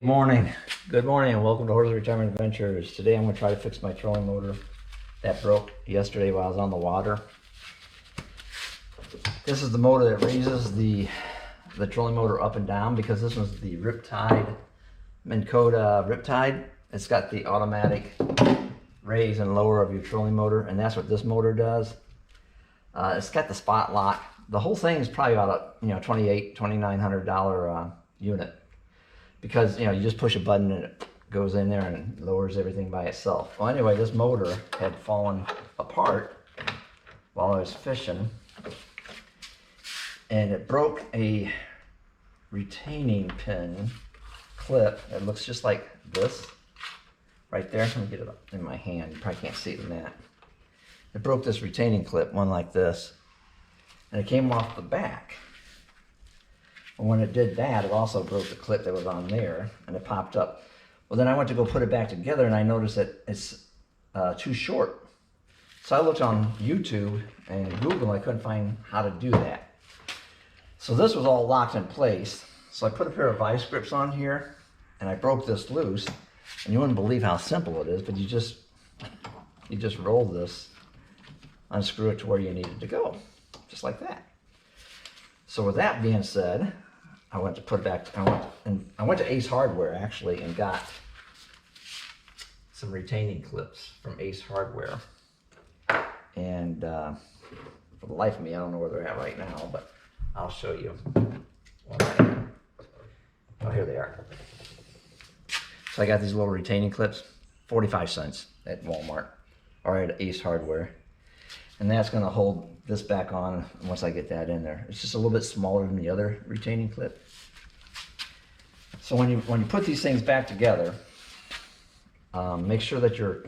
Good morning and welcome to Horsley Retirement Adventures. Today I'm going to try to fix my trolling motor that broke yesterday while I was on the water. This is the motor that raises the trolling motor up and down because this one's the Riptide, Minn Kota Riptide. It's got the automatic raise and lower of your trolling motor, and that's what this motor does. It's got the spot lock. The whole thing is probably about a $2,900 unit. Because you just push a button and it goes in there and lowers everything by itself. Well, anyway, this motor had fallen apart while I was fishing, and it broke a retaining pin clip. It looks just like this right there. Let me get it up in my hand. You probably can't see it in that. It broke this retaining clip, one like this, and it came off the back. When it did that, it also broke the clip that was on there, and it popped up. Well, then I went to go put it back together, and I noticed that it's too short. So I looked on YouTube and Google. I couldn't find how to do that. So this was all locked in place. So I put a pair of vice grips on here, and I broke this loose. And you wouldn't believe how simple it is, but you just roll this, unscrew it to where you need it to go, just like that. So with that being said, I went to put it back. I went to Ace Hardware actually and got some retaining clips from Ace Hardware. And for the life of me, I don't know where they're at right now, but I'll show you. Oh, here they are. So I got these little retaining clips, 45 cents at Walmart or at Ace Hardware. And that's going to hold this back on once I get that in there. It's just a little bit smaller than the other retaining clip. So when you put these things back together, make sure that your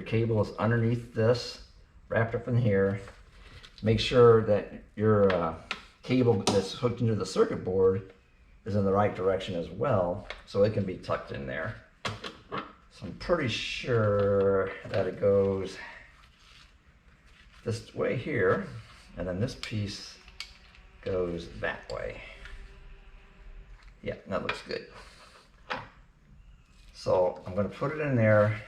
cable is underneath this, wrapped up in here. Make sure that your cable that's hooked into the circuit board is in the right direction as well, so it can be tucked in there. So I'm pretty sure that it goes this way here, and then this piece goes that way. Yeah, that looks good. So I'm going to put it in there.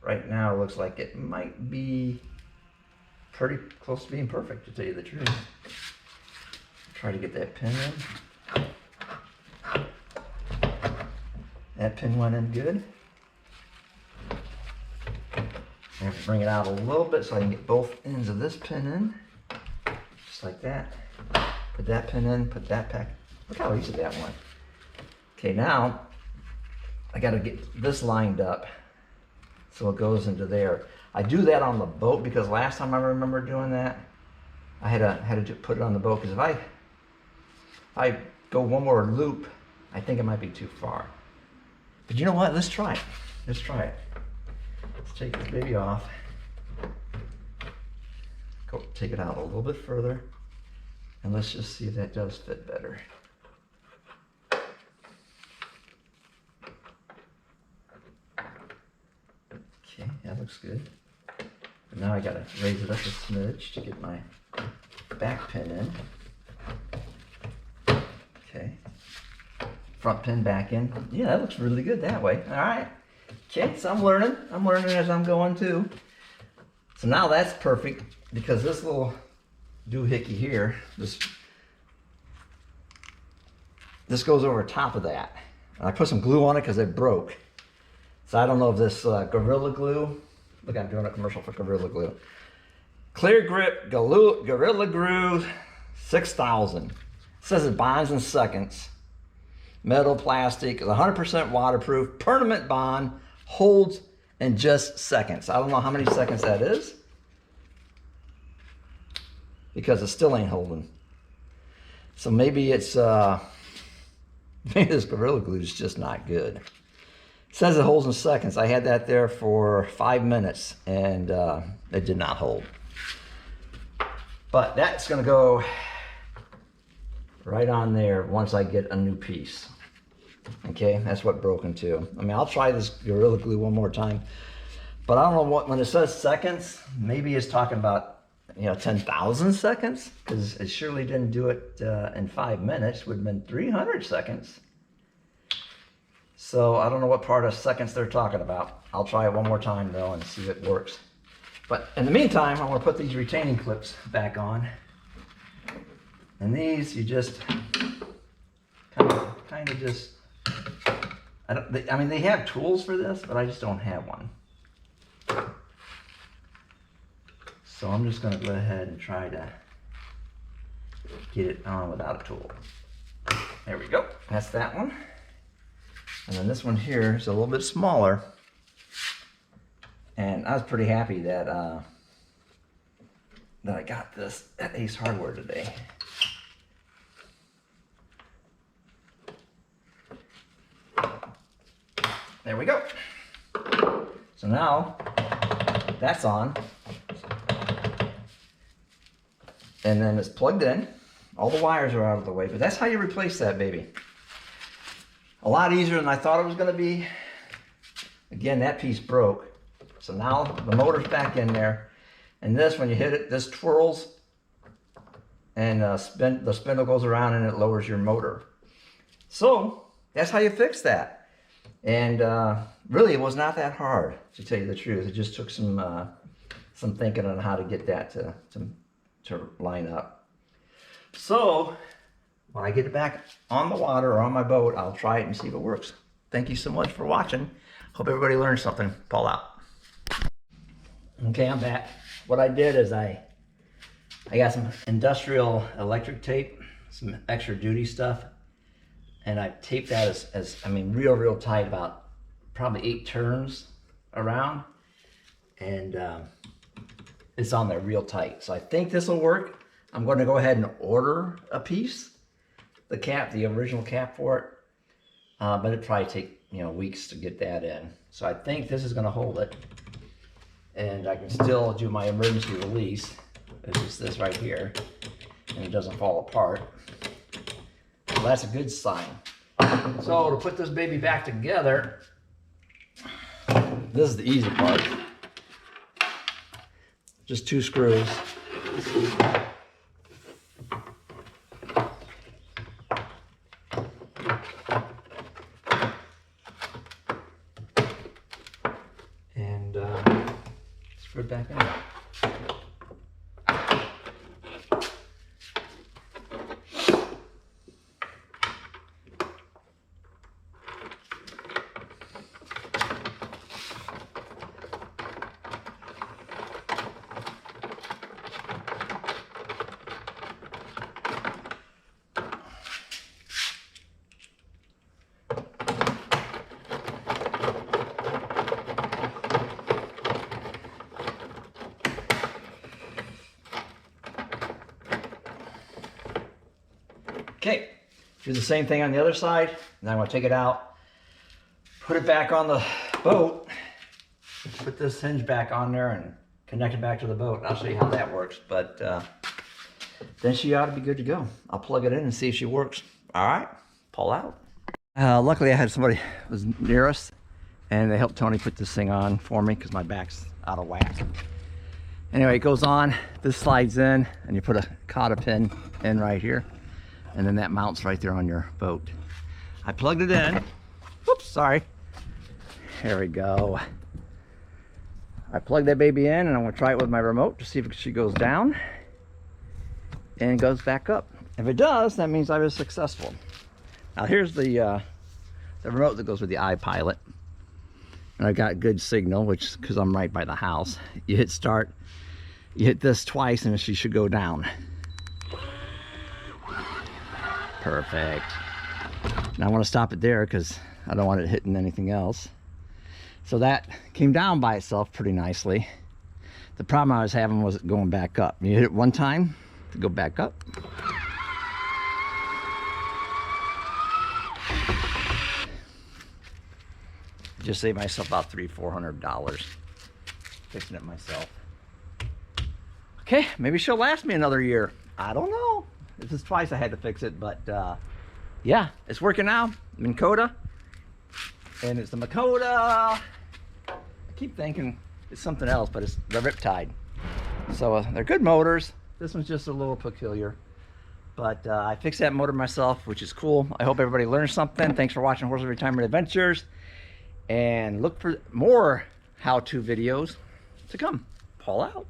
Right now it looks like it might be pretty close to being perfect, to tell you the truth. Try to get that pin in. That pin went in good. I have to bring it out a little bit so I can get both ends of this pin in. Just like that. Put that pin in, put that back. Look how easy that went. Okay, now I got to get this lined up so it goes into there. I do that on the boat because last time I remember doing that, I had to put it on the boat because if I go one more loop, I think it might be too far. But you know what? Let's try it. Let's try it. Let's take this baby off. Go take it out a little bit further, and let's just see if that does fit better. Okay, that looks good. But now I gotta raise it up a smidge to get my back pin in. Okay. Front pin back in. Yeah, that looks really good that way. All right. Okay, so I'm learning as I'm going too. So now that's perfect because this little doohickey here, this goes over top of that. And I put some glue on it because it broke. So I don't know if this Gorilla Glue, look, I'm doing a commercial for Gorilla Glue. Clear Grip Gorilla Glue 6000. It says it bonds in seconds. Metal, plastic, 100% waterproof, permanent bond, holds in just seconds. I don't know how many seconds that is because it still ain't holding. So maybe it's maybe this Gorilla Glue is just not good. It says it holds in seconds. I had that there for 5 minutes and it did not hold. But that's gonna go right on there once I get a new piece. Okay, that's what broke into. I mean, I'll try this Gorilla Glue one more time, but I don't know what, when it says seconds, maybe it's talking about 10,000 seconds, because it surely didn't do it in 5 minutes. It would have been 300 seconds. So I don't know what part of seconds they're talking about. I'll try it one more time though and see if it works. But in the meantime, I'm gonna put these retaining clips back on. And these, you just kind of just, I mean, they have tools for this, but I just don't have one. So I'm just gonna go ahead and try to get it on without a tool. There we go, that's that one. And then this one here is a little bit smaller. And I was pretty happy that I got this at Ace Hardware today. There we go. So now that's on. And then it's plugged in. All the wires are out of the way, but that's how you replace that baby. A lot easier than I thought it was going to be. Again, that piece broke. So now the motor's back in there. And this, when you hit it, this twirls and the spindle goes around and it lowers your motor. So that's how you fix that. And really, it was not that hard, to tell you the truth. It just took some thinking on how to get that to line up. So when I get it back on the water or on my boat, I'll try it and see if it works. Thank you so much for watching. Hope everybody learned something. Paul out. Okay, I'm back. What I did is I got some industrial electric tape, some extra duty stuff, and I taped that as I mean, real tight, about probably 8 turns around, and it's on there real tight. So I think this will work. I'm going to go ahead and order a piece, the cap, the original cap for it, but it'd probably take, you know, weeks to get that in. So I think this is going to hold it, and I can still do my emergency release. It's just this right here, and it doesn't fall apart. So that's a good sign. So to put this baby back together, this is the easy part. Just 2 screws. And screw it back in. Okay, do the same thing on the other side, and I'm going to take it out, put it back on the boat, put this hinge back on there and connect it back to the boat. I'll show you how that works, but then she ought to be good to go. I'll plug it in and see if she works. All right, pull out. Luckily, I had somebody who was near us, and they helped Tony put this thing on for me because my back's out of whack. Anyway, it goes on, this slides in, and you put a cotta pin in right here. And then that mounts right there on your boat. I plugged it in. Whoops, sorry. There we go. I plugged that baby in, and I'm gonna try it with my remote to see if she goes down and goes back up. If it does, that means I was successful. Now here's the remote that goes with the iPilot. And I got good signal, which, because I'm right by the house. You hit start, you hit this twice, and she should go down. Perfect. Now I want to stop it there because I don't want it hitting anything else. So that came down by itself pretty nicely. The problem I was having was it going back up. You hit it one time to go back up. Just saved myself about $300–400 fixing it myself. Okay, maybe she'll last me another year. I don't know. This is twice I had to fix it, but yeah, it's working now. Minn Kota, and it's the Minn Kota. I keep thinking it's something else, but it's the Riptide. So they're good motors. This one's just a little peculiar, But I fixed that motor myself, which is cool. I hope everybody learned something. Thanks for watching Horse Retirement Adventures. And look for more how-to videos to come. Paul out.